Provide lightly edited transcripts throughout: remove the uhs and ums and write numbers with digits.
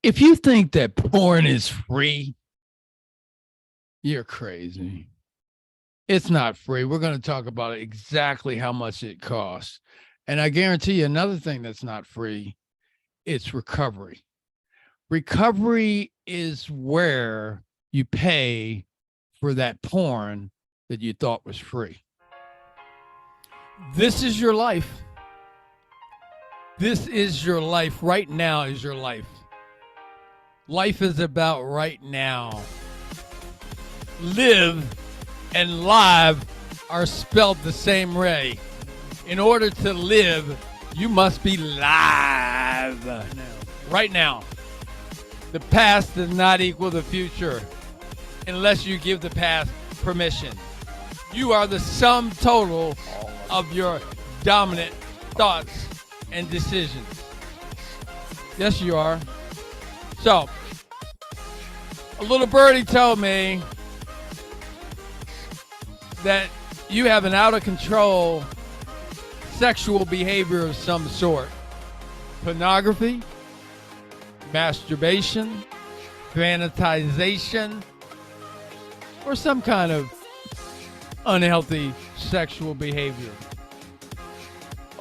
If you think that porn is free, you're crazy. It's not free. We're going to talk about exactly how much it costs. And I guarantee you another thing that's not free, it's recovery. Recovery is where you pay for that porn that you thought was free. This is your life. This is your life. Right now is your life. Life is about right now. Live and live are spelled the same way. In order to live, you must be live. Right now. The past does not equal the future unless you give the past permission. You are the sum total of your dominant thoughts and decisions. Yes, you are. So, a little birdie told me that you have an out of control sexual behavior of some sort. Pornography, masturbation, fantasization, or some kind of unhealthy sexual behavior.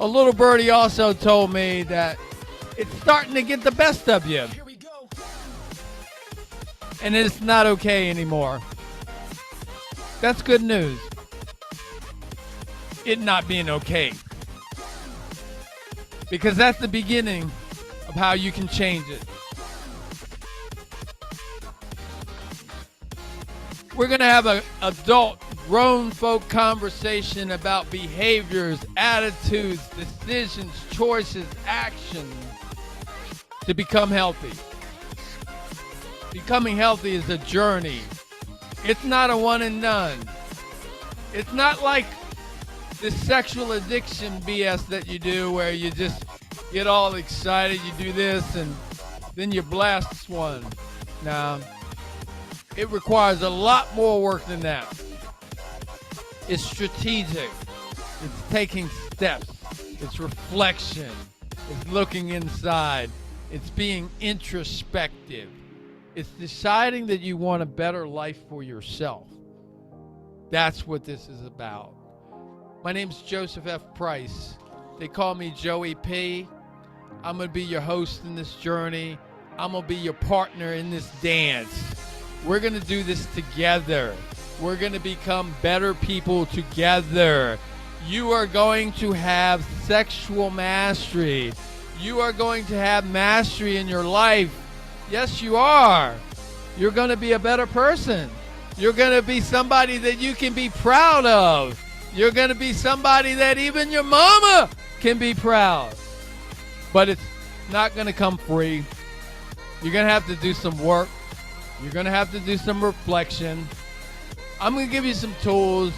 A little birdie also told me that it's starting to get the best of you. And it's not okay anymore. That's good news. It not being okay. Because that's the beginning of how you can change it. We're going to have an adult, grown folk conversation about behaviors, attitudes, decisions, choices, actions to become healthy. Becoming healthy is a journey. It's not a one and done. It's not like the sexual addiction BS that you do where you just get all excited, you do this, and then you blast one. Now, it requires a lot more work than that. It's strategic. It's taking steps. It's reflection. It's looking inside. It's being introspective. It's deciding that you want a better life for yourself. That's what this is about. My name's Joseph F. Price. They call me Joey P. I'm going to be your host in this journey. I'm going to be your partner in this dance. We're going to do this together. We're going to become better people together. You are going to have sexual mastery. You are going to have mastery in your life. Yes, you are. You're going to be a better person. You're going to be somebody that you can be proud of. You're going to be somebody that even your mama can be proud. But it's not going to come free. You're going to have to do some work. You're going to have to do some reflection. I'm going to give you some tools.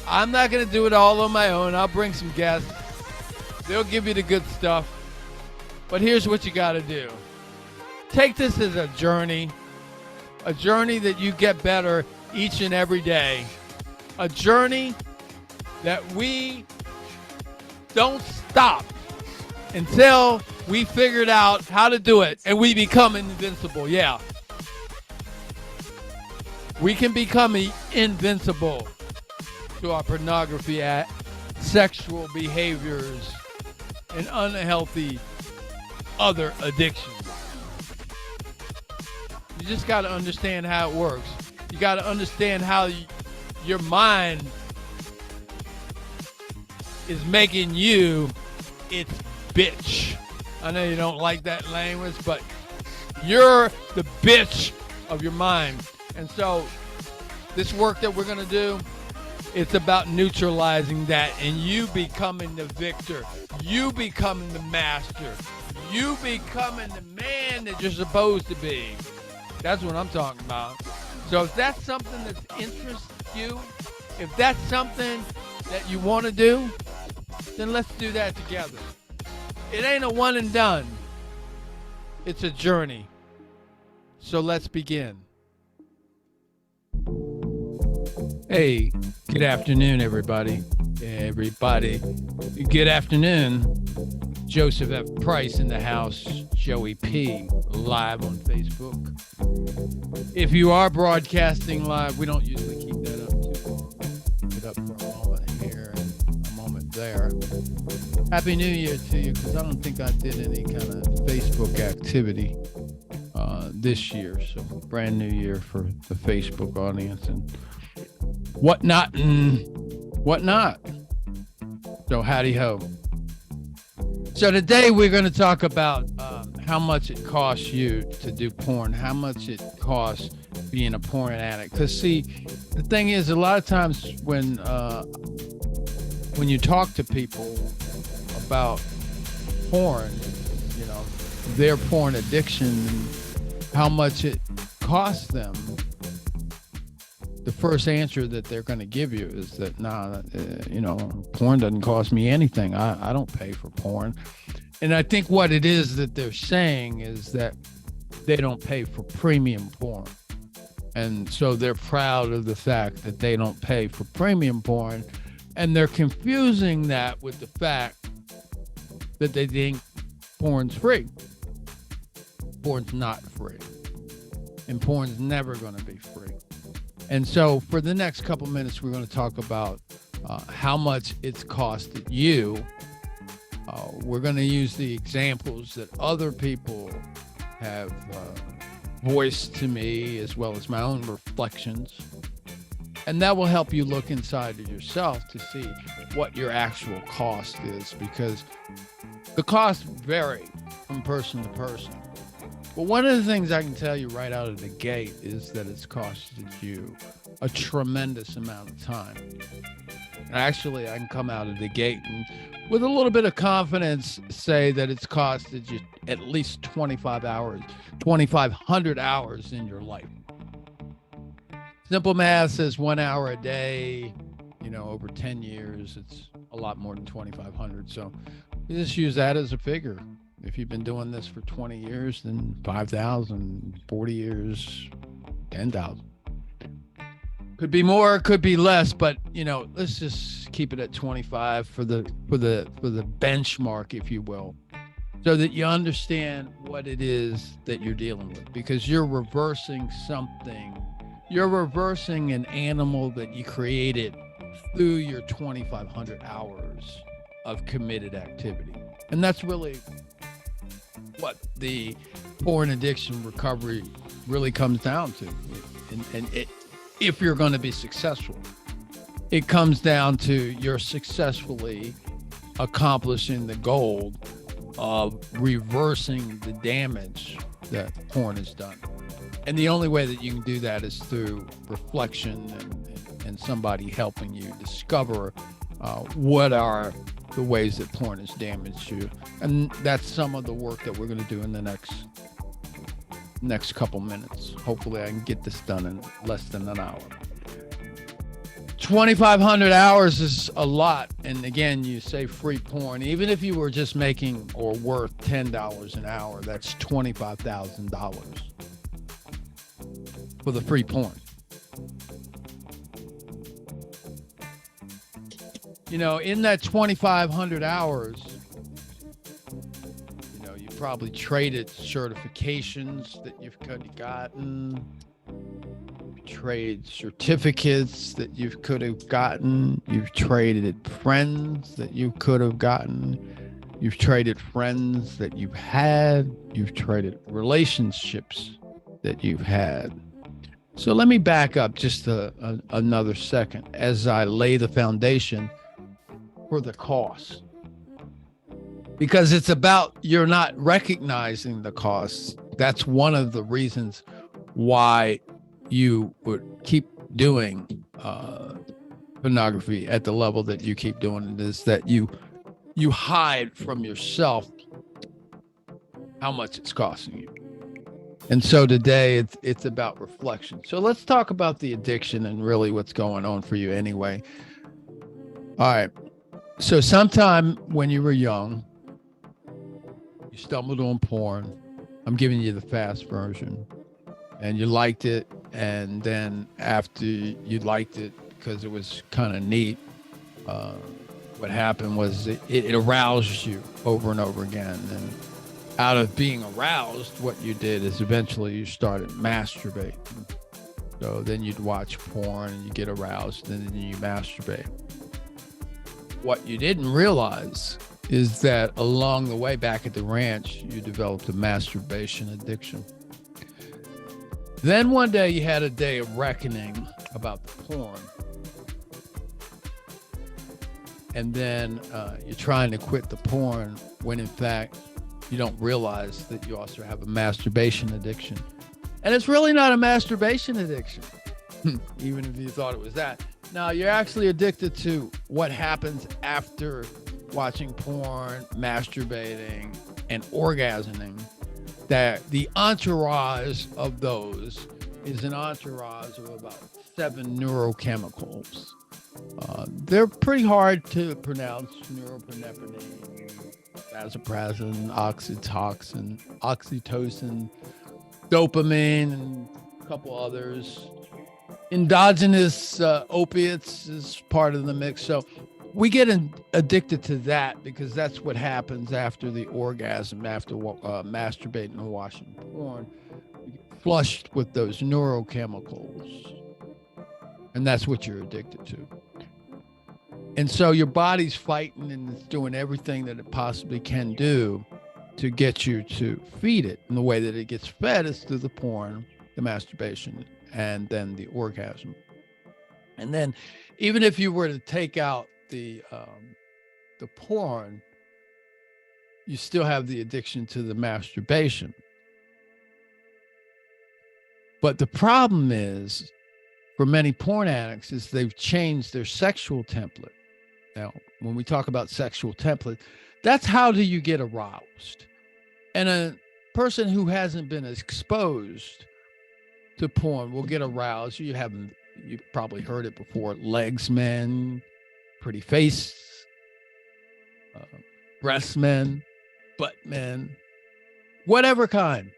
I'm not going to do it all on my own. I'll bring some guests. They'll give you the good stuff. But here's what you got to do. Take this as a journey that you get better each and every day, a journey that we don't stop until we figured out how to do it and we become invincible. Yeah. We can become invincible to our pornography, sexual behaviors, and unhealthy other addictions. You just got to understand how it works. You got to understand how your mind is making you its bitch. I know you don't like that language, but you're the bitch of your mind. And so this work that we're going to do, it's about neutralizing that and you becoming the victor. You becoming the master. You becoming the man that you're supposed to be. That's what I'm talking about. So if that's something that interests you, if that's something that you want to do, then let's do that together. It ain't a one and done. It's a journey. So let's begin. Hey, good afternoon, everybody. Good afternoon. Joseph F. Price in the house, Joey P. live on Facebook. If you are broadcasting live, we don't usually keep that up too long. Keep it up for a moment here and a moment there. Happy New Year to you, because I don't think I did any kind of Facebook activity this year. So brand new year for the Facebook audience and whatnot and whatnot. So howdy ho. So today we're going to talk about how much it costs you to do porn, how much it costs being a porn addict. Because see, the thing is, a lot of times when you talk to people about porn, you know, their porn addiction, how much it costs them, the first answer that they're going to give you is that, porn doesn't cost me anything. I don't pay for porn. And I think what it is that they're saying is that they don't pay for premium porn. And so they're proud of the fact that they don't pay for premium porn. And they're confusing that with the fact that they think porn's free. Porn's not free. And porn's never going to be free. And so for the next couple minutes, we're going to talk about how much it's costed you. We're going to use the examples that other people have voiced to me, as well as my own reflections. And that will help you look inside of yourself to see what your actual cost is, because the costs vary from person to person. But one of the things I can tell you right out of the gate is that it's costed you a tremendous amount of time. And actually, I can come out of the gate and with a little bit of confidence say that it's costed you at least 2,500 hours in your life. Simple math says 1 hour a day, over 10 years, it's a lot more than 2,500. So you just use that as a figure. If you've been doing this for 20 years, then 5,000, 40 years, 10,000. Could be more, could be less, but let's just keep it at 25 for the benchmark, if you will, so that you understand what it is that you're dealing with, because you're reversing something. You're reversing an animal that you created through your 2,500 hours of committed activity. And that's really what the porn addiction recovery really comes down to. And if you're going to be successful, it comes down to you're successfully accomplishing the goal of reversing the damage that porn has done. And the only way that you can do that is through reflection and somebody helping you discover what are the ways that porn has damaged you. And that's some of the work that we're going to do in the next couple minutes. Hopefully I can get this done in less than an hour. 2,500 hours is a lot. And again, you say free porn, even if you were just making or worth $10 an hour, that's $25,000 for the free porn. In that 2,500 hours, you probably traded certifications that you've gotten, trade certificates that you could have gotten, you've traded friends that you could have gotten, you've traded friends that you've had, you've traded relationships that you've had. So let me back up just another second as I lay the foundation for the cost, because it's about you're not recognizing the costs. That's one of the reasons why you would keep doing pornography at the level that you keep doing it, is that you hide from yourself how much it's costing you. And so today it's about reflection. So let's talk about the addiction and really what's going on for you anyway. All right. So sometime when you were young, you stumbled on porn. I'm giving you the fast version. And you liked it. And then after you liked it because it was kind of neat, what happened was it aroused you over and over again. And out of being aroused, what you did is eventually you started masturbating. So then you'd watch porn and you get aroused and then you masturbate. What you didn't realize is that along the way back at the ranch, you developed a masturbation addiction. Then one day you had a day of reckoning about the porn. And then you're trying to quit the porn when in fact you don't realize that you also have a masturbation addiction. And it's really not a masturbation addiction, even if you thought it was that. Now, you're actually addicted to what happens after watching porn, masturbating, and orgasming. That the entourage of those is an entourage of about 7 neurochemicals. They're pretty hard to pronounce: norepinephrine, vasopressin, oxytocin, oxytocin, dopamine, and a couple others. Endogenous opiates is part of the mix. So we get addicted to that because that's what happens after the orgasm, after masturbating and watching porn. You get flushed with those neurochemicals. And that's what you're addicted to. And so your body's fighting and it's doing everything that it possibly can do to get you to feed it. And the way that it gets fed is through the porn, the masturbation, and then the orgasm. And then even if you were to take out the porn, you still have the addiction to the masturbation. But the problem is, for many porn addicts, is they've changed their sexual template. Now, when we talk about sexual template, that's how do you get aroused. And a person who hasn't been exposed to porn will get aroused. You've probably heard it before: legs men, pretty face, breast men, butt men, whatever kind.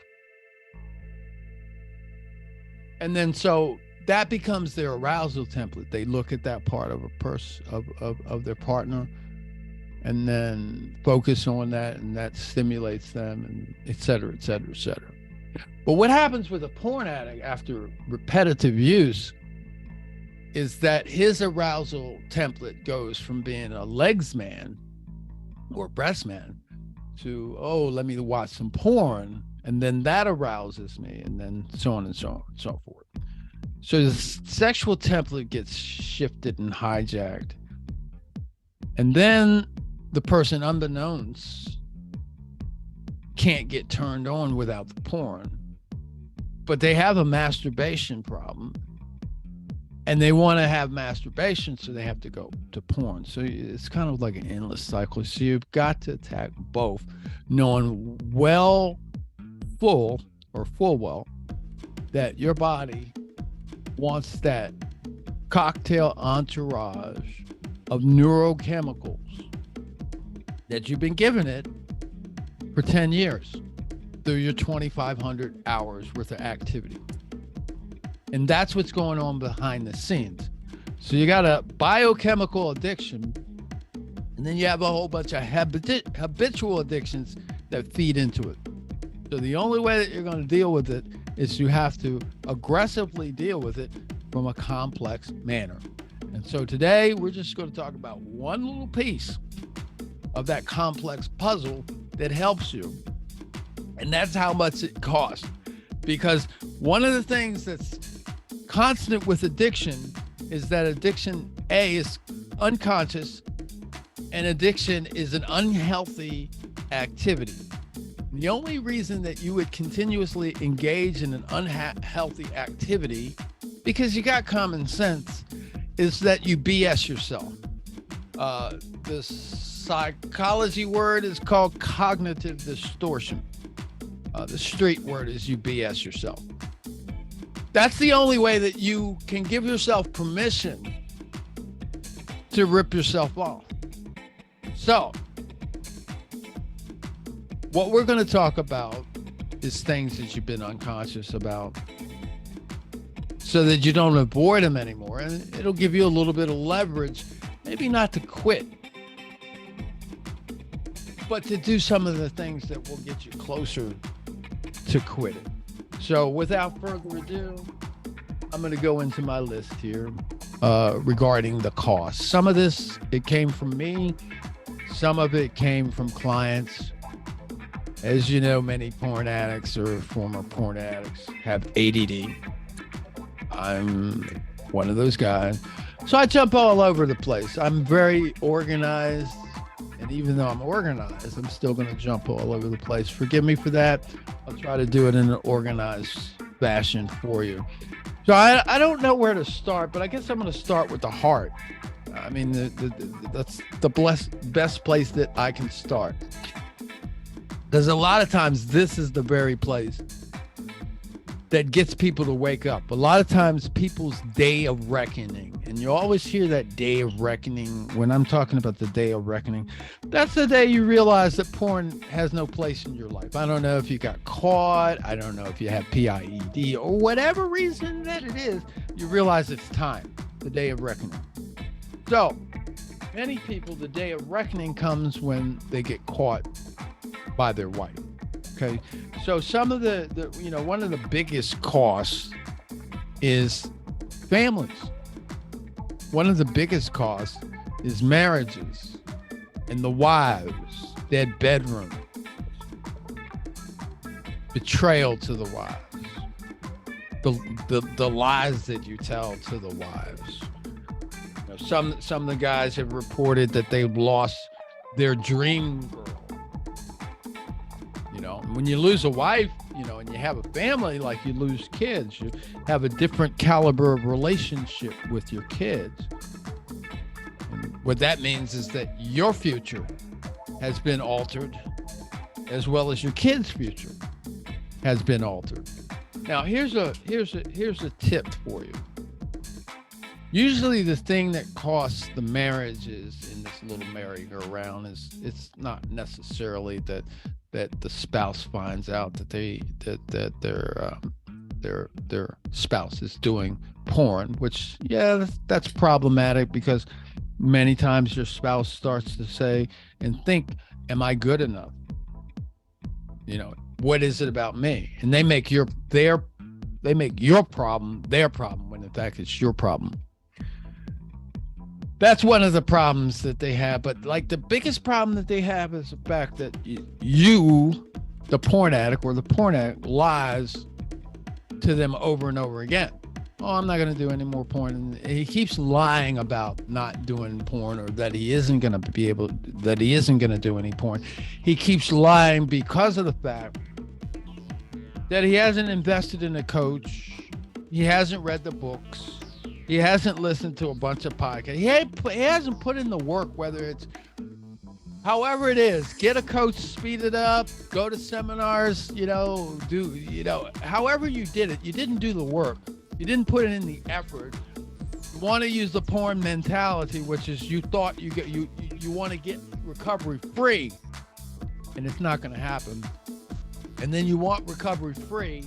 And then so that becomes their arousal template. They look at that part of a person, of their partner, and then focus on that, and that stimulates them, and et cetera, et cetera, et cetera. But what happens with a porn addict after repetitive use is that his arousal template goes from being a legs man or breast man to, oh, let me watch some porn, and then that arouses me, and then so on and so on and so forth. So the sexual template gets shifted and hijacked. And then the person, unbeknownst, can't get turned on without the porn. But they have a masturbation problem. And they want to have masturbation, so they have to go to porn. So it's kind of like an endless cycle. So you've got to attack both, knowing full well that your body wants that cocktail entourage of neurochemicals that you've been giving it for 10 years through your 2,500 hours worth of activity. And that's what's going on behind the scenes. So you got a biochemical addiction, and then you have a whole bunch of habitual addictions that feed into it. So the only way that you're going to deal with it is you have to aggressively deal with it from a complex manner. And so today we're just going to talk about one little piece of that complex puzzle that helps you. And that's how much it costs. Because one of the things that's constant with addiction is that addiction, A, is unconscious, and addiction is an unhealthy activity. The only reason that you would continuously engage in an unhealthy activity, because you got common sense, is that you BS yourself. The psychology word is called cognitive distortion. The street word is you BS yourself. That's the only way that you can give yourself permission to rip yourself off. So, what we're going to talk about is things that you've been unconscious about so that you don't avoid them anymore. And it'll give you a little bit of leverage, maybe not to quit, but to do some of the things that will get you closer to quitting. So without further ado, I'm going to go into my list here regarding the cost. Some of this, it came from me. Some of it came from clients. As you know, many porn addicts or former porn addicts have ADD. I'm one of those guys. So I jump all over the place. I'm very organized. And even though I'm organized, I'm still going to jump all over the place. Forgive me for that. I'll try to do it in an organized fashion for you. So I don't know where to start, but I guess I'm going to start with the heart. I mean, that's the best place that I can start. Because a lot of times this is the very place that gets people to wake up. A lot of times people's day of reckoning, and you always hear that day of reckoning. When I'm talking about the day of reckoning, that's the day you realize that porn has no place in your life. I don't know if you got caught. I don't know if you have PIED or whatever reason that it is, you realize it's time, the day of reckoning. So many people, the day of reckoning comes when they get caught by their wife. Okay. So some of the one of the biggest costs is families. One of the biggest costs is marriages and the wives, their bedroom, betrayal to the wives, the lies that you tell to the wives. Some of the guys have reported that they've lost their dream girl. When you lose a wife, and you have a family, like you lose kids, you have a different caliber of relationship with your kids. And what that means is that your future has been altered, as well as your kids' future has been altered. Now, here's a tip for you. Usually the thing that costs the marriages in this little merry-go-round is it's not necessarily that the spouse finds out that their spouse is doing porn, which that's problematic, because many times your spouse starts to say and think, am I good enough? What is it about me? And they make your problem their problem, when in fact it's your problem. That's one of the problems that they have. But like the biggest problem that they have is the fact that you, the porn addict or the porn addict, lies to them over and over again. Oh, I'm not going to do any more porn. And he keeps lying about not doing porn, or that he isn't going to do any porn. He keeps lying because of the fact that he hasn't invested in a coach. He hasn't read the books. He hasn't listened to a bunch of podcasts. He hasn't put in the work, whether it's however it is, get a coach, speed it up, go to seminars, however you did it, you didn't do the work. You didn't put in the effort. You want to use the porn mentality, which is you thought you want to get recovery free, and it's not going to happen. And then you want recovery free,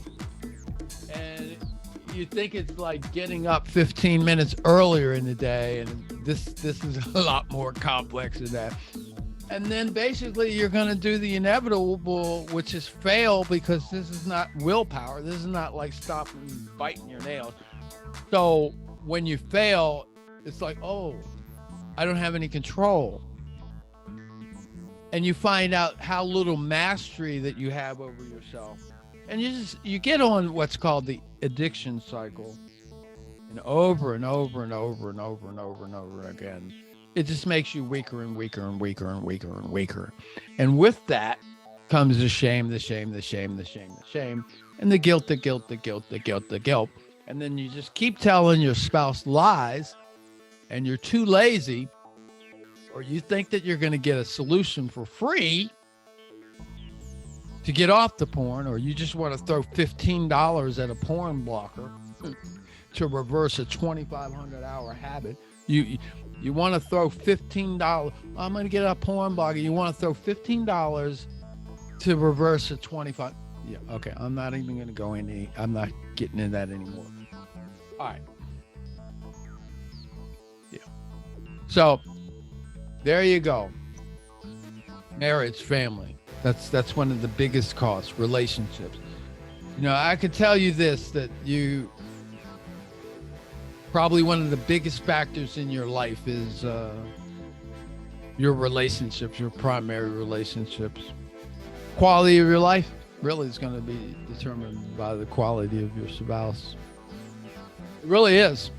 and you think it's like getting up 15 minutes earlier in the day, and this is a lot more complex than that. And then basically you're going to do the inevitable, which is fail, because this is not willpower. This is not like stopping biting your nails. So when you fail, it's like, oh, I don't have any control. And you find out how little mastery that you have over yourself. And you get on what's called the addiction cycle, and over and over and over and over and over and over again, it just makes you weaker and weaker and weaker and weaker and weaker. And with that comes the shame, the shame, the shame, the shame, the shame, and the guilt, the guilt, the guilt, the guilt, the guilt. And then you just keep telling your spouse lies, and you're too lazy, or you think that you're going to get a solution for free to get off the porn, or you just want to throw $15 at a porn blocker to reverse a 2,500 hour habit. You want to throw $15. I'm going to get a porn blocker. You want to throw $15 to reverse a 25. Yeah. Okay. I'm not even going to go in. I'm not getting in that anymore. All right. Yeah. So there you go. Marriage, family. That's one of the biggest costs, relationships. I could tell you this, that you probably one of the biggest factors in your life is your relationships, your primary relationships. Quality of your life really is going to be determined by the quality of your spouse. It really is.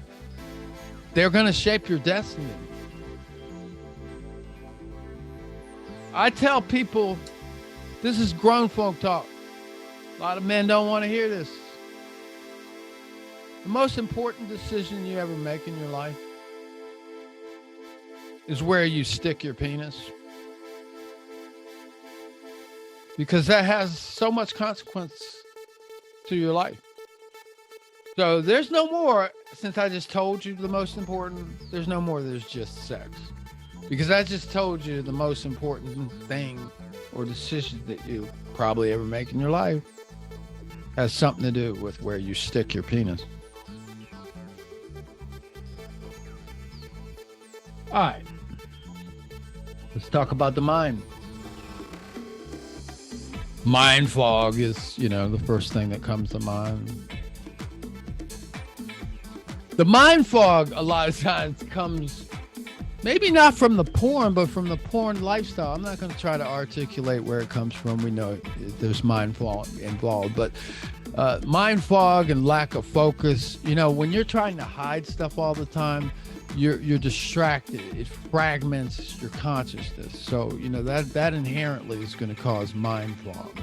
They're going to shape your destiny. I tell people, this is grown folk talk. A lot of men don't want to hear this. The most important decision you ever make in your life is where you stick your penis. Because that has so much consequence to your life. So there's no more, since I just told you the most important, there's no more, there's just sex. Because I just told you the most important thing or decision that you probably ever make in your life has something to do with where you stick your penis. All right. Let's talk about the mind. Mind fog is, the first thing that comes to mind. The mind fog a lot of times comes maybe not from the porn, but from the porn lifestyle. I'm not going to try to articulate where it comes from. We know there's mind fog involved, but mind fog and lack of focus. When you're trying to hide stuff all the time, you're distracted. It fragments your consciousness. So, that inherently is going to cause mind fog,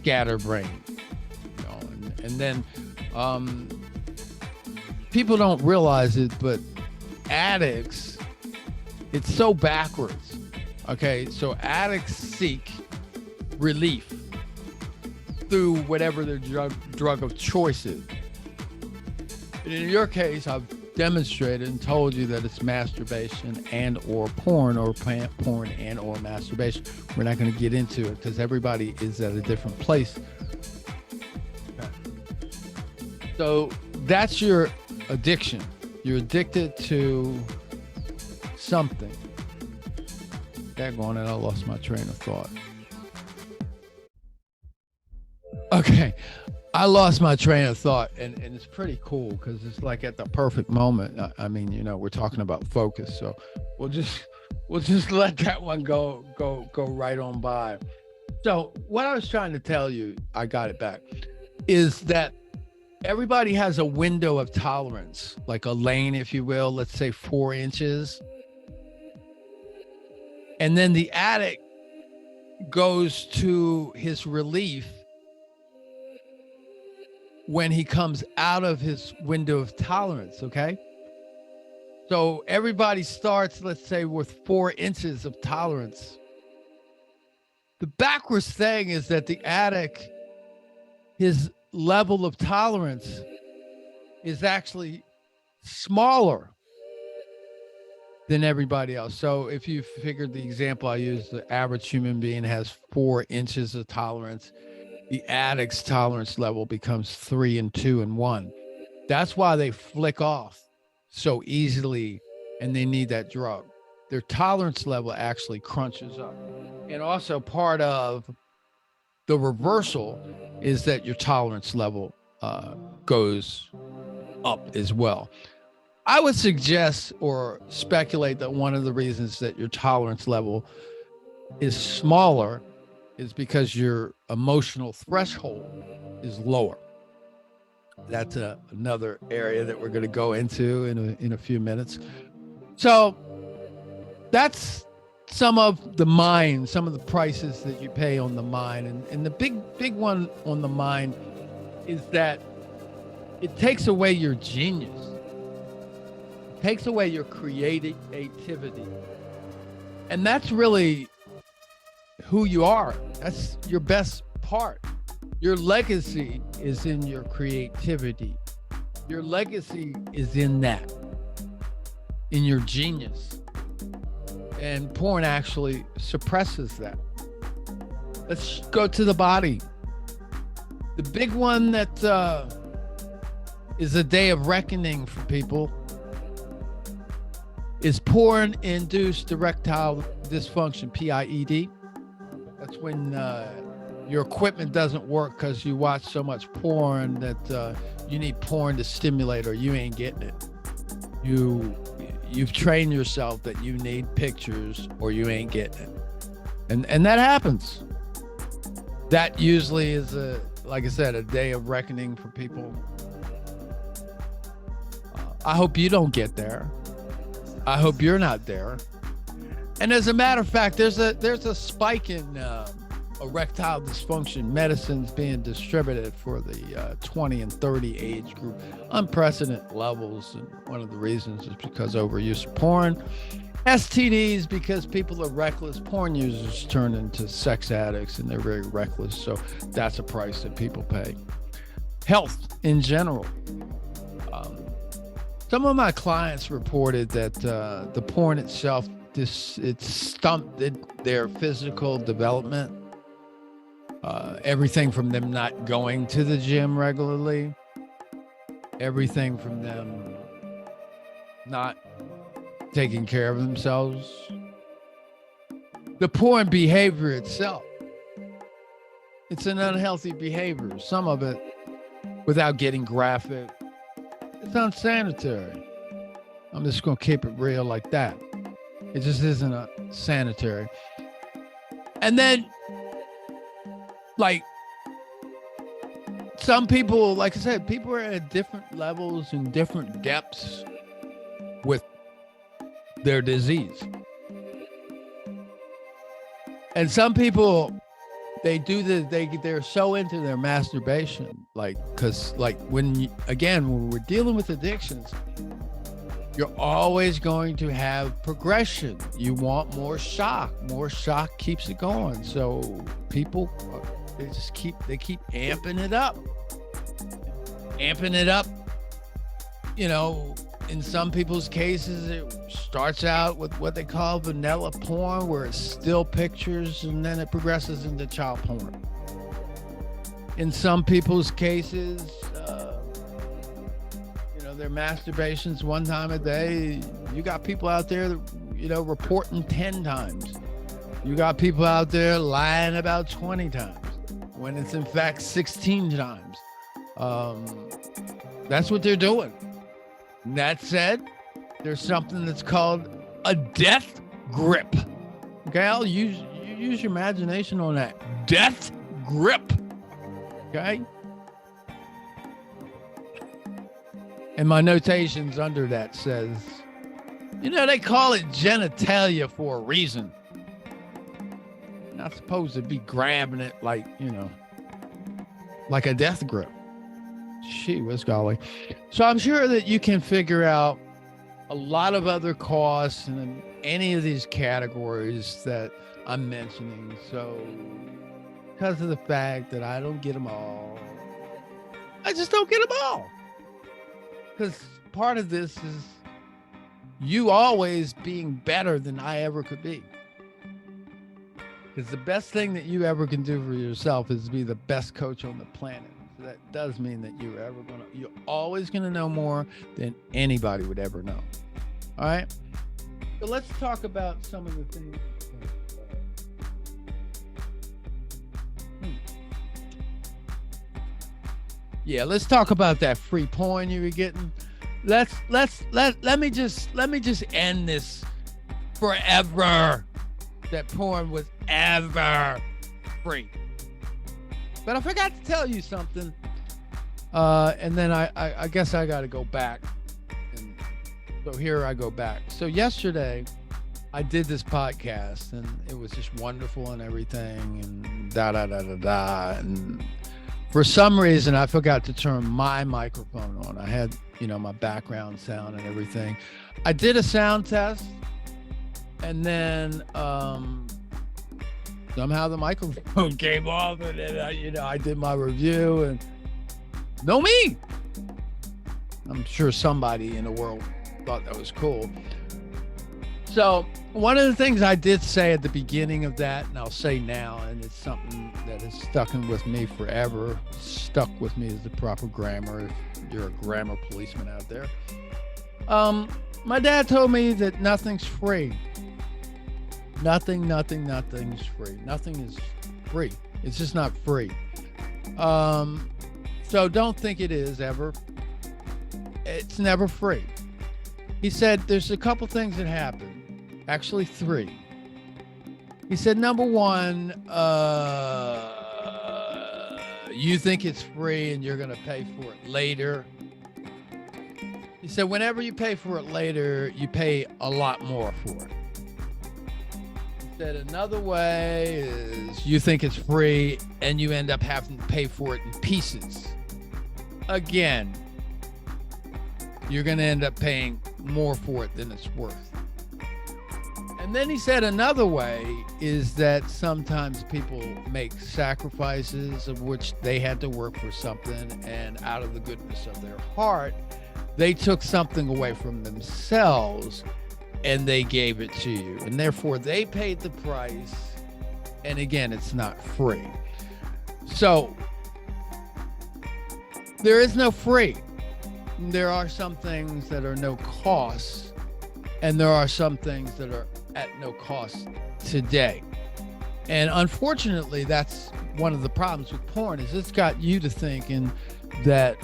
scatterbrain. And then people don't realize it, but addicts, it's so backwards. Okay, so addicts seek relief through whatever their drug of choice is. And in your case, I've demonstrated and told you that it's masturbation and or porn and or masturbation. We're not going to get into it because everybody is at a different place. So that's your addiction. You're addicted to something. Daggone it, I lost my train of thought. Okay, I lost my train of thought, and it's pretty cool because it's like at the perfect moment. I mean, we're talking about focus, so we'll just let that one go right on by. So what I was trying to tell you, I got it back, is that everybody has a window of tolerance, like a lane, if you will, let's say 4 inches. And then the addict goes to his relief when he comes out of his window of tolerance, okay? So everybody starts, let's say, with 4 inches of tolerance. The backwards thing is that the addict, his level of tolerance is actually smaller than everybody else. So if you figured the example I used, the average human being has 4 inches of tolerance, the addict's tolerance level becomes 3 and 2 and 1. That's why they flick off so easily and they need that drug. Their tolerance level actually crunches up. And also part of the reversal is that your tolerance level goes up as well. I would suggest or speculate that one of the reasons that your tolerance level is smaller is because your emotional threshold is lower. That's another area that we're going to go into in a few minutes. So that's some of the mind, some of the prices that you pay on the mind. And the big one on the mind is that it takes away your genius. It takes away your creativity. And that's really who you are. That's your best part. Your legacy is in your creativity. Your legacy is in that, in your genius. And porn actually suppresses that. Let's go to the body. The big one that is a day of reckoning for people is porn-induced erectile dysfunction, PIED. That's when your equipment doesn't work because you watch so much porn that you need porn to stimulate, or you ain't getting it. You've trained yourself that you need pictures or you ain't getting it. And that happens. That usually is like I said, a day of reckoning for people. I hope you don't get there. I hope you're not there. And as a matter of fact, there's a spike in erectile dysfunction medicines being distributed for the 20 and 30 age group. Unprecedented levels. And one of the reasons is because overuse of porn. STDs because people are reckless. Porn users turn into sex addicts and they're very reckless. So that's a price that people pay. Health in general. Some of my clients reported that the porn itself, it stunted their physical development. Everything from them not going to the gym regularly. Everything from them not taking care of themselves. The porn behavior itself, it's an unhealthy behavior. Some of it, without getting graphic, it's unsanitary. I'm just going to keep it real like that. It just isn't sanitary. And then, like, some people, like I said, people are at different levels and different depths with their disease. And some people, they're so into their masturbation, because when we're dealing with addictions, you're always going to have progression. You want more shock. More shock keeps it going. So people, they keep amping it up. In some people's cases, it starts out with what they call vanilla porn, where it's still pictures, and then it progresses into child porn. In some people's cases, their masturbations one time a day. You got people out there, reporting 10 times. You got people out there lying about 20 times, when it's in fact 16 times. That's what they're doing. And that said, there's something that's called a death grip. Okay, I'll use your imagination on that. Death grip. Okay? And my notations under that says, they call it genitalia for a reason. Not supposed to be grabbing it like a death grip. Gee whiz golly. So I'm sure that you can figure out a lot of other costs in any of these categories that I'm mentioning. So because of the fact that I don't get them all, I just don't get them all. Because part of this is you always being better than I ever could be. Because the best thing that you ever can do for yourself is be the best coach on the planet. So that does mean that you're always going to know more than anybody would ever know. All right. So let's talk about some of the things. Yeah, let's talk about that free porn you were getting. Let me just end this forever. That porn was ever free. But I forgot to tell you something. And then I guess I got to go back. And so here I go back. So yesterday I did this podcast and it was just wonderful and everything and and for some reason I forgot to turn my microphone on. I had, my background sound and everything. I did a sound test and then somehow the microphone came off and then I did my review and no me. I'm sure somebody in the world thought that was cool. So one of the things I did say at the beginning of that, and I'll say now, and it's something that has stuck with me forever, stuck with me as the proper grammar, if you're a grammar policeman out there. My dad told me that nothing's free. Nothing's free. Nothing is free. It's just not free. So don't think it is ever. It's never free. He said there's a couple things that happen. Actually, three. He said, number one, you think it's free and you're going to pay for it later. He said, whenever you pay for it later, you pay a lot more for it. He said, another way is you think it's free and you end up having to pay for it in pieces. Again, you're going to end up paying more for it than it's worth. And then he said another way is that sometimes people make sacrifices of which they had to work for something, and out of the goodness of their heart, they took something away from themselves and they gave it to you. And therefore they paid the price. And again, it's not free. So there is no free. There are some things that are no cost, and there are some things that are at no cost today. And unfortunately, that's one of the problems with porn, is it's got you to thinking that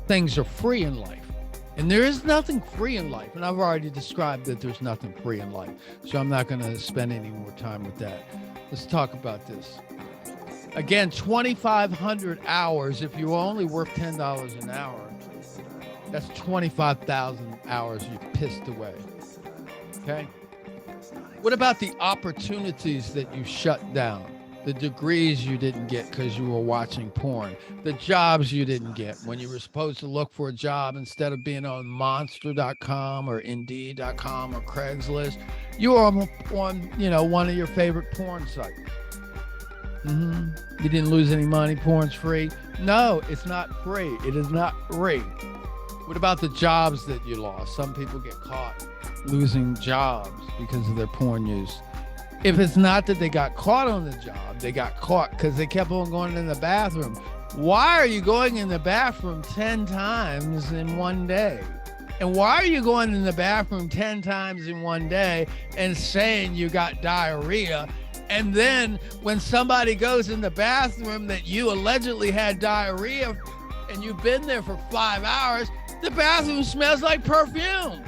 things are free in life. And there is nothing free in life. And I've already described that there's nothing free in life. So I'm not going to spend any more time with that. Let's talk about this. Again, 2,500 hours. If you only work $10 an hour, that's 25,000 hours you pissed away. Okay? What about the opportunities that you shut down? The degrees you didn't get because you were watching porn. The jobs you didn't get when you were supposed to look for a job instead of being on Monster.com or Indeed.com or Craigslist. You were on one of your favorite porn sites. You didn't lose any money. Porn's free. No, it's not free. It is not free. What about the jobs that you lost? Some people get caught losing jobs because of their porn use. If it's not that they got caught on the job, they got caught because they kept on going in the bathroom. Why are you going in the bathroom 10 times in one day? And why are you going in the bathroom 10 times in one day and saying you got diarrhea? And then when somebody goes in the bathroom that you allegedly had diarrhea and you've been there for 5 hours, the bathroom smells like perfume.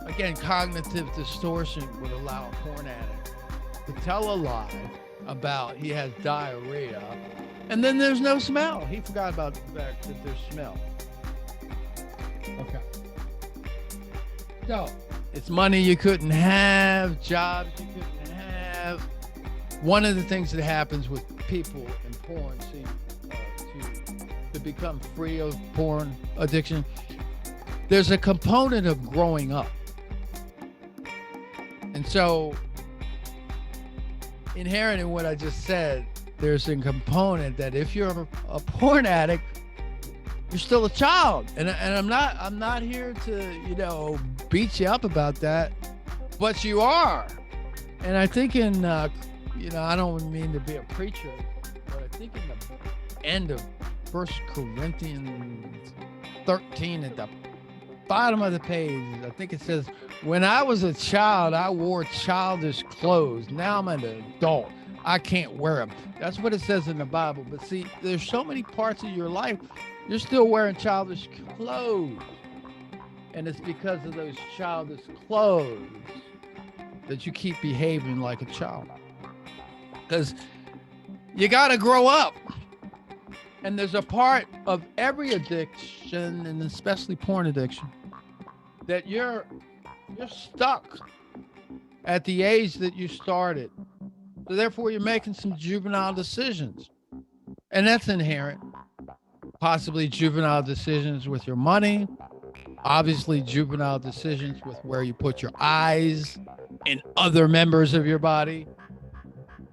Again, cognitive distortion would allow a porn addict to tell a lie about he has diarrhea, and then there's no smell. He forgot about the fact that there's smell. Okay. So, it's money you couldn't have, jobs you couldn't have. One of the things that happens with people in porn, to become free of porn addiction, there's a component of growing up. And so, inherent in what I just said, there's a component that if you're a porn addict, you're still a child. And I'm not here to, beat you up about that, but you are. And I think I don't mean to be a preacher, but I think in the end of 1 Corinthians 13 at the bottom of the page, I think it says, when I was a child, I wore childish clothes. Now I'm an adult. I can't wear them. That's what it says in the Bible. But see, there's so many parts of your life, you're still wearing childish clothes. And it's because of those childish clothes that you keep behaving like a child. Because you got to grow up. And there's a part of every addiction, and especially porn addiction, that you're stuck at the age that you started. So therefore, you're making some juvenile decisions. And that's inherent. Possibly juvenile decisions with your money. Obviously, juvenile decisions with where you put your eyes and other members of your body.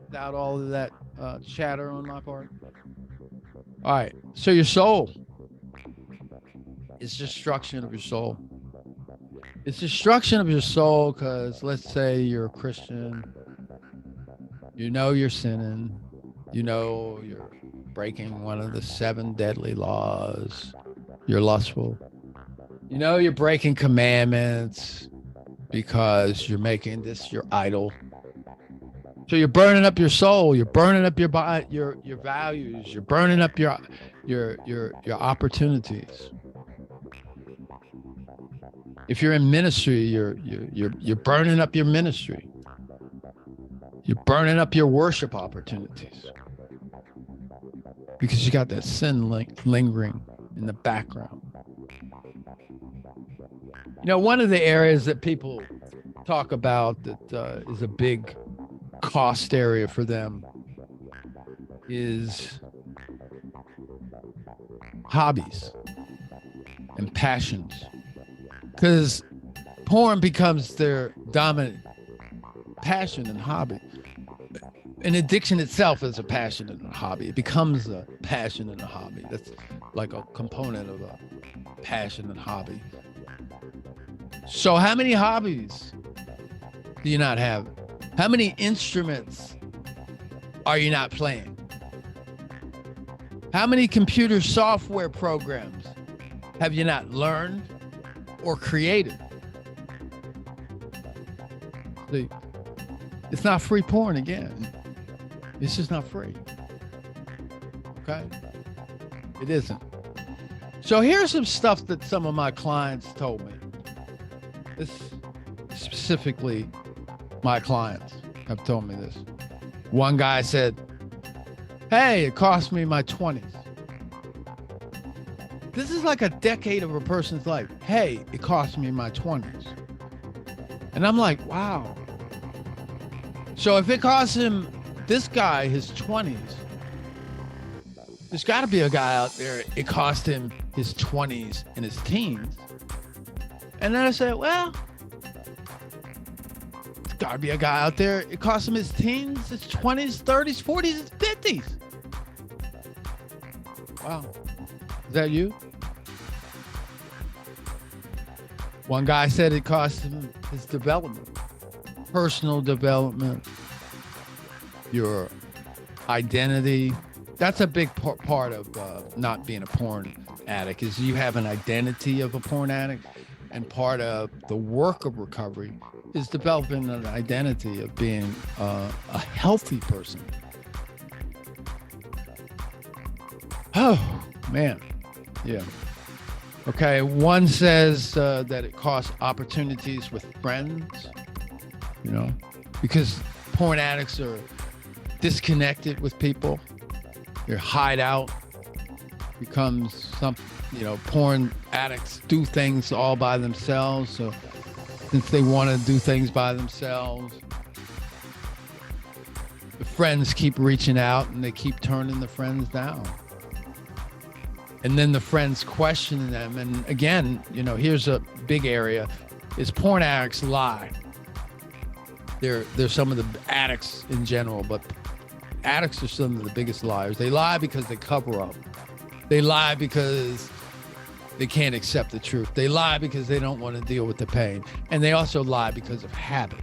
Without all of that chatter on my part. All right. So your soul. It's destruction of your soul. It's destruction of your soul because let's say you're a Christian. You know you're sinning. You know you're breaking one of the 7 deadly laws. You're lustful. You know you're breaking commandments. because you're making this your idol. So you're burning up your soul, you're burning up your body, your values, you're burning up your opportunities. If you're in ministry, you're burning up your ministry. You're burning up your worship opportunities because you got that sin lingering in the background. You know, one of the areas that people talk about that is a big cost area for them is hobbies and passions, because porn becomes their dominant passion and hobby. An addiction itself is a passion and a hobby. It becomes a passion and a hobby. That's like a component of a passion and hobby. So how many hobbies do you not have? How many instruments are you not playing? How many computer software programs have you not learned or created? See, it's not free porn again. It's just not free. Okay? It isn't. So here's some stuff that some of my clients told me. This specifically, my clients have told me this. One guy said, hey, it cost me my 20s. This is like a decade of a person's life. Hey, it cost me my 20s. And I'm like, wow. So if it costs him, this guy, his 20s, there's got to be a guy out there, it cost him his 20s and his teens. And then I said, well, there's got to be a guy out there, it cost him his teens, his 20s, 30s, 40s, his 50s. Wow. Is that you? One guy said it cost him his development, personal development, your identity. That's a big part of not being a porn addict, is you have an identity of a porn addict, and part of the work of recovery is developing an identity of being a healthy person. Oh, man. Yeah. Okay. One says that it costs opportunities with friends, you know, because porn addicts are disconnected with people. Your hideout becomes some, you know, porn addicts do things all by themselves. So since they want to do things by themselves, the friends keep reaching out and they keep turning the friends down. And then the friends questioning them. And again, you know, here's a big area, is porn addicts lie. They're some of the addicts in general, but addicts are some of the biggest liars. They lie because they cover up. They lie because they can't accept the truth. They lie because they don't want to deal with the pain. And they also lie because of habit.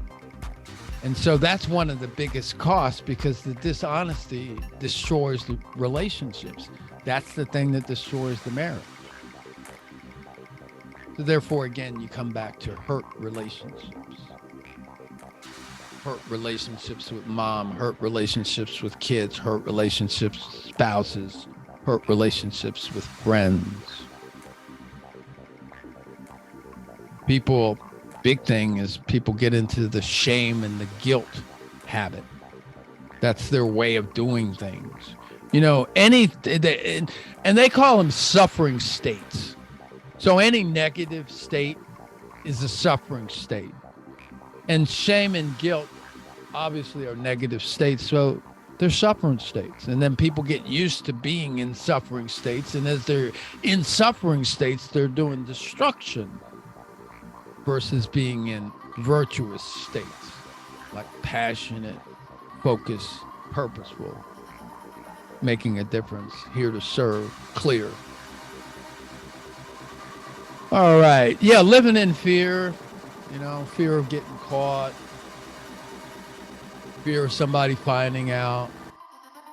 And so that's one of the biggest costs, because the dishonesty destroys the relationships. That's the thing that destroys the marriage. So therefore, again, you come back to hurt relationships. Hurt relationships with mom, hurt relationships with kids, hurt relationships with spouses, hurt relationships with friends. People, big thing is people get into the shame and the guilt habit. That's their way of doing things. You know, and they call them suffering states. So any negative state is a suffering state. And shame and guilt obviously are negative states, so they're suffering states. And then people get used to being in suffering states, and as they're in suffering states, they're doing destruction versus being in virtuous states, like passionate, focused, purposeful, making a difference, here to serve, clear. All right. Yeah, living in fear, you know, fear of getting caught, fear of somebody finding out,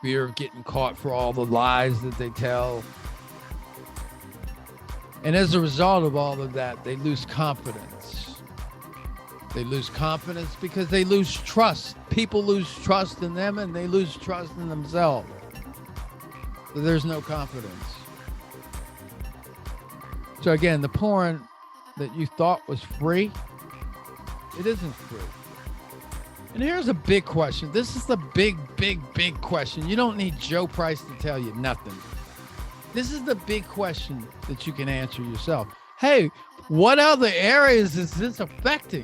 fear of getting caught for all the lies that they tell. And as a result of all of that, they lose confidence. They lose confidence because they lose trust. People lose trust in them and they lose trust in themselves. So there's no confidence. So again, the porn that you thought was free, it isn't free. And here's a big question. This is the big question. You don't need Joe Price to tell you nothing. This is the big question that you can answer yourself. Hey, what other areas is this affecting?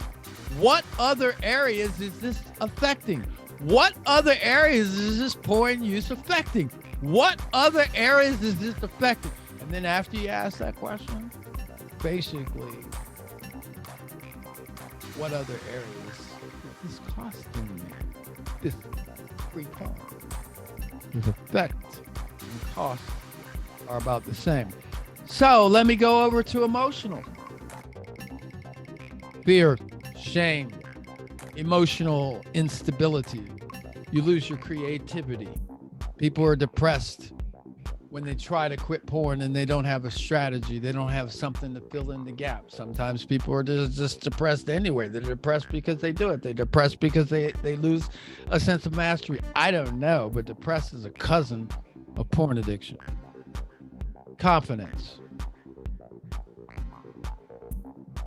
What other areas is this affecting? What other areas is this porn use affecting? What other areas is this affecting? And then after you ask that question, basically, what other areas is this costing me? This free porn. This effect and cost are about the same. So let me go over to emotional. Fear, shame, emotional instability. You lose your creativity. People are depressed when they try to quit porn and they don't have a strategy. They don't have something to fill in the gap. Sometimes people are just depressed anyway. They're depressed because they do it. They're depressed because they lose a sense of mastery. I don't know, but depressed is a cousin of porn addiction. Confidence.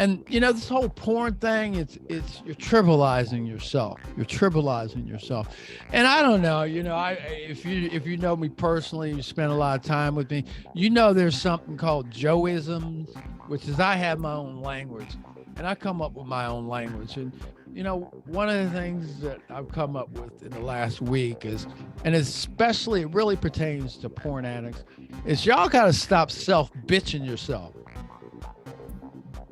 And you know, this whole porn thing, it's you're trivializing yourself. You're trivializing yourself. And I don't know, you know, if you know me personally, you spend a lot of time with me, you know there's something called Joeisms, which is I have my own language. And I come up with my own language. And you know, one of the things that I've come up with in the last week is, and especially it really pertains to porn addicts, is y'all gotta stop self-bitching yourself.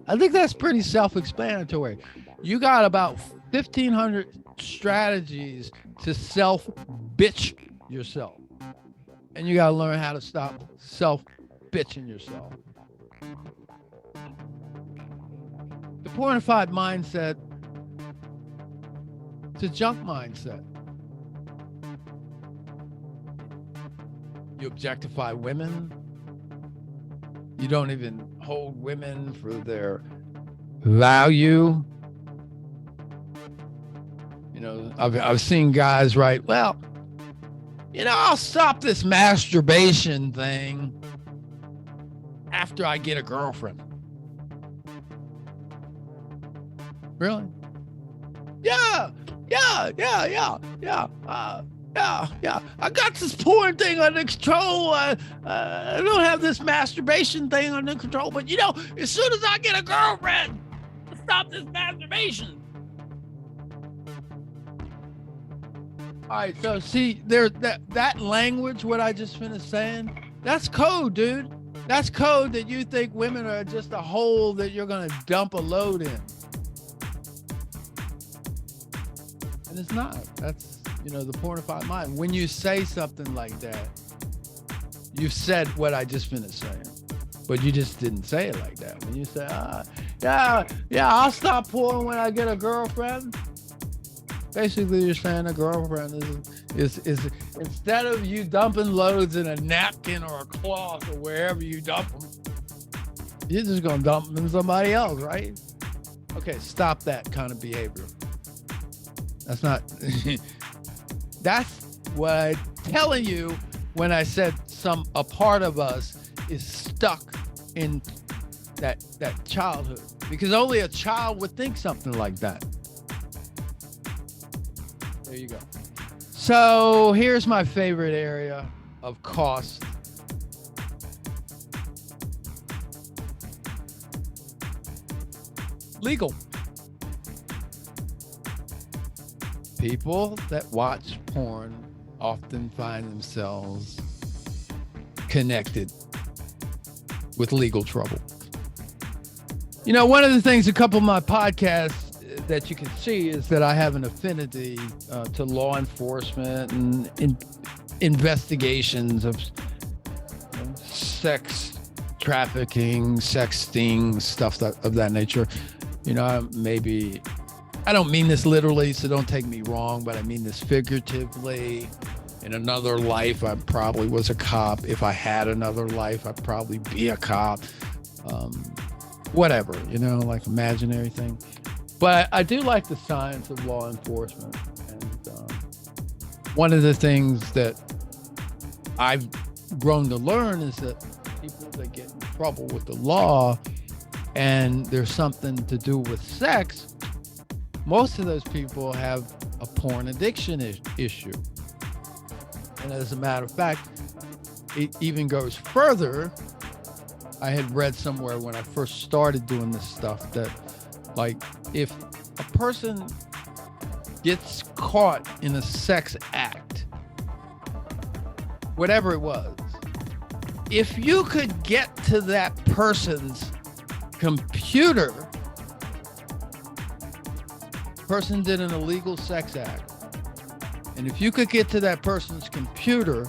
I think that's pretty self-explanatory. You got about 1,500 strategies to self-bitch yourself. And you got to learn how to stop self-bitching yourself. The pornified mindset, it's a junk mindset. You objectify women. You don't even hold women for their value. You know, I've seen guys write, well, you know, I'll stop this masturbation thing after I get a girlfriend. Really? Yeah. I got this porn thing under control. I don't have this masturbation thing under control. But, you know, as soon as I get a girlfriend, I'll stop this masturbation. All right, so see, there's that language, what I just finished saying, that's code, dude. That's code that you think women are just a hole that you're going to dump a load in. And it's not. That's, you know, the pornified mind. When you say something like that, you've said what I just finished saying, but you just didn't say it like that. When you say, I'll stop porn when I get a girlfriend. Basically, you're saying a girlfriend is instead of you dumping loads in a napkin or a cloth or wherever you dump them, you're just going to dump them in somebody else, right? Okay, stop that kind of behavior. That's not... That's what I'm telling you when I said a part of us is stuck in that childhood, because only a child would think something like that. There you go. So here's my favorite area of cost. Legal. People that watch porn often find themselves connected with legal trouble. You know, one of the things, a couple of my podcasts that you can see is that I have an affinity to law enforcement and investigations of sex trafficking, sexting, stuff of that nature. You know, maybe... I don't mean this literally, so don't take me wrong, but I mean this figuratively. In another life, I probably was a cop. If I had another life, I'd probably be a cop. Whatever, you know, like imaginary thing. But I do like the science of law enforcement. And one of the things that I've grown to learn is that people that get in trouble with the law and there's something to do with sex, most of those people have a porn addiction issue. And as a matter of fact, it even goes further. I had read somewhere when I first started doing this stuff that, like, if a person gets caught in a sex act, whatever it was, if you could get to that person's computer, person did an illegal sex act, and if you could get to that person's computer,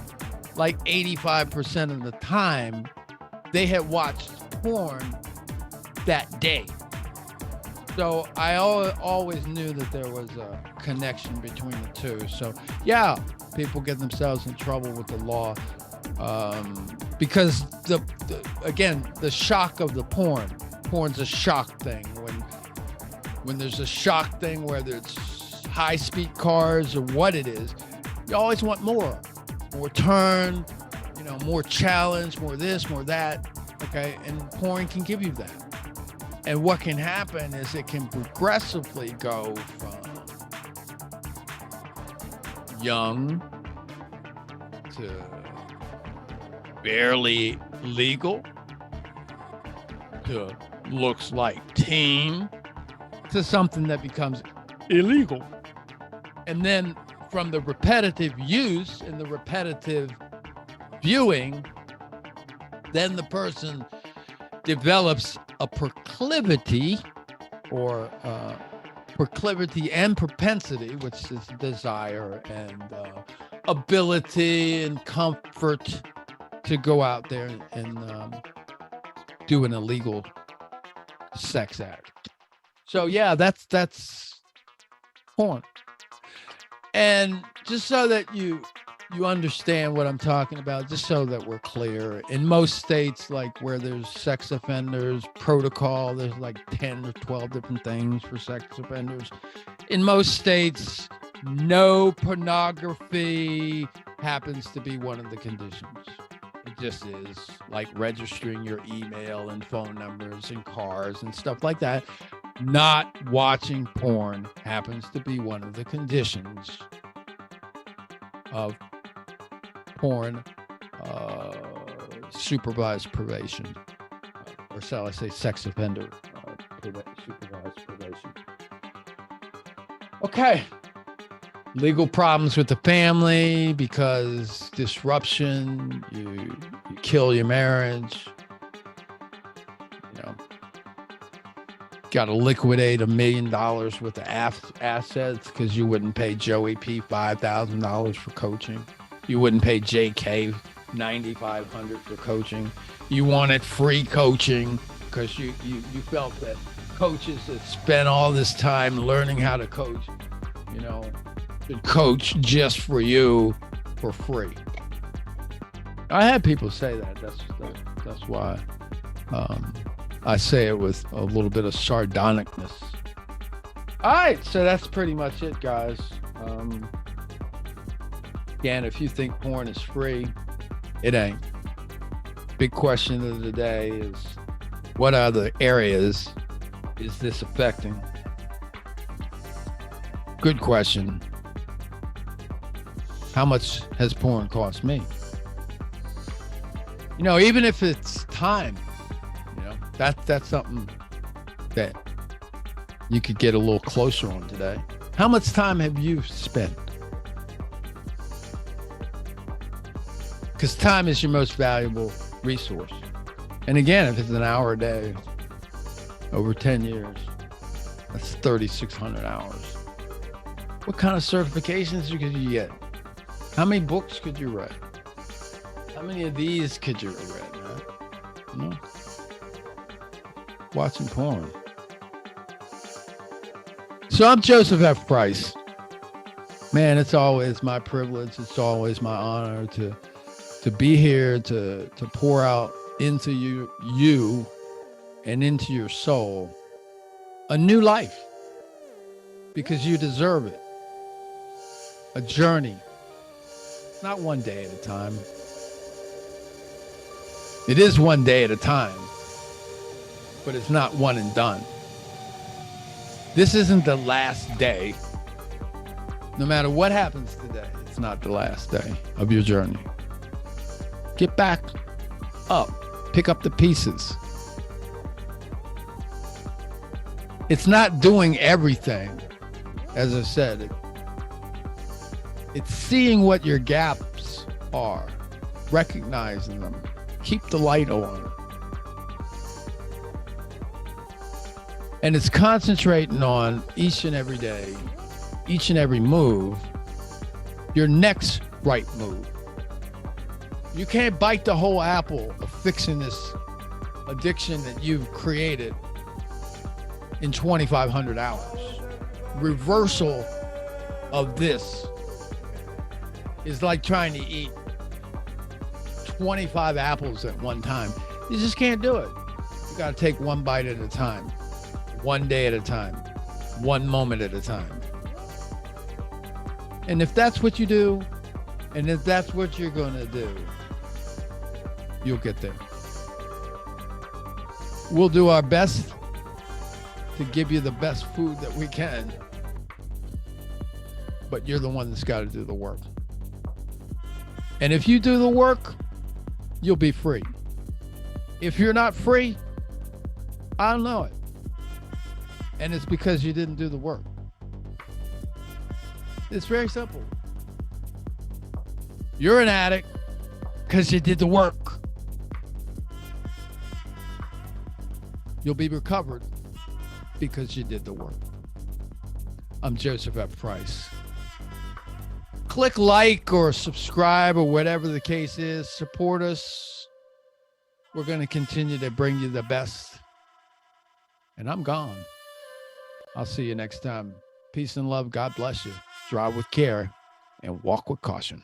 like 85% of the time, they had watched porn that day. So I always knew that there was a connection between the two. So yeah, people get themselves in trouble with the law because the shock of the porn's a shock thing. When there's a shock thing, whether it's high-speed cars or what it is, you always want more turn, more challenge, more this, more that. Okay, and porn can give you that. And what can happen is it can progressively go from young to barely legal to looks like teen to something that becomes illegal. And then from the repetitive use and the repetitive viewing, then the person develops a proclivity and propensity, which is desire and ability and comfort to go out there and do an illegal sex act. So yeah, that's porn. And just so that you understand what I'm talking about, just so that we're clear, in most states, like where there's sex offenders protocol, there's like 10 or 12 different things for sex offenders. In most states, no pornography happens to be one of the conditions. It just is, like registering your email and phone numbers and cars and stuff like that. Not watching porn happens to be one of the conditions of porn supervised probation, or shall I say sex offender supervised probation. Okay. Legal problems with the family because disruption, you kill your marriage, got to liquidate $1 million worth of assets because you wouldn't pay Joey P $5,000 for coaching. You wouldn't pay JK $9,500 for coaching. You wanted free coaching because you felt that coaches that spent all this time learning how to coach, should coach just for you for free. I had people say that. That's why I say it with a little bit of sardonicness. All right, so that's pretty much it, guys. Again, if you think porn is free, it ain't. Big question of the day is, what other areas is this affecting? Good question. How much has porn cost me? Even if it's time, that's something that you could get a little closer on today. How much time have you spent? Because time is your most valuable resource. And again, if it's an hour a day, over 10 years, that's 3,600 hours. What kind of certifications could you get? How many books could you write? How many of these could you read, man? Watching porn. So I'm Joseph F. Price. Man, it's always my privilege. It's always my honor to be here to pour out into you and into your soul a new life. because you deserve it. A journey, not one day at a time. It is one day at a time, but it's not one and done. This isn't the last day. No matter what happens today, it's not the last day of your journey. Get back up. Pick up the pieces. It's not doing everything. As I said, it's seeing what your gaps are, recognizing them. Keep the light on. And it's concentrating on each and every day, each and every move, your next right move. You can't bite the whole apple of fixing this addiction that you've created in 2,500 hours. Reversal of this is like trying to eat 25 apples at one time. You just can't do it. You got to take one bite at a time, one day at a time, one moment at a time. And if that's what you do, and if that's what you're going to do, you'll get there. We'll do our best to give you the best food that we can, but you're the one that's got to do the work. And if you do the work, you'll be free. If you're not free, I don't know it. And it's because you didn't do the work. It's very simple. You're an addict because you did the work. You'll be recovered because you did the work. I'm Joseph F. Price. Click like or subscribe or whatever the case is. Support us. We're going to continue to bring you the best. And I'm gone. I'll see you next time. Peace and love. God bless you. Drive with care and walk with caution.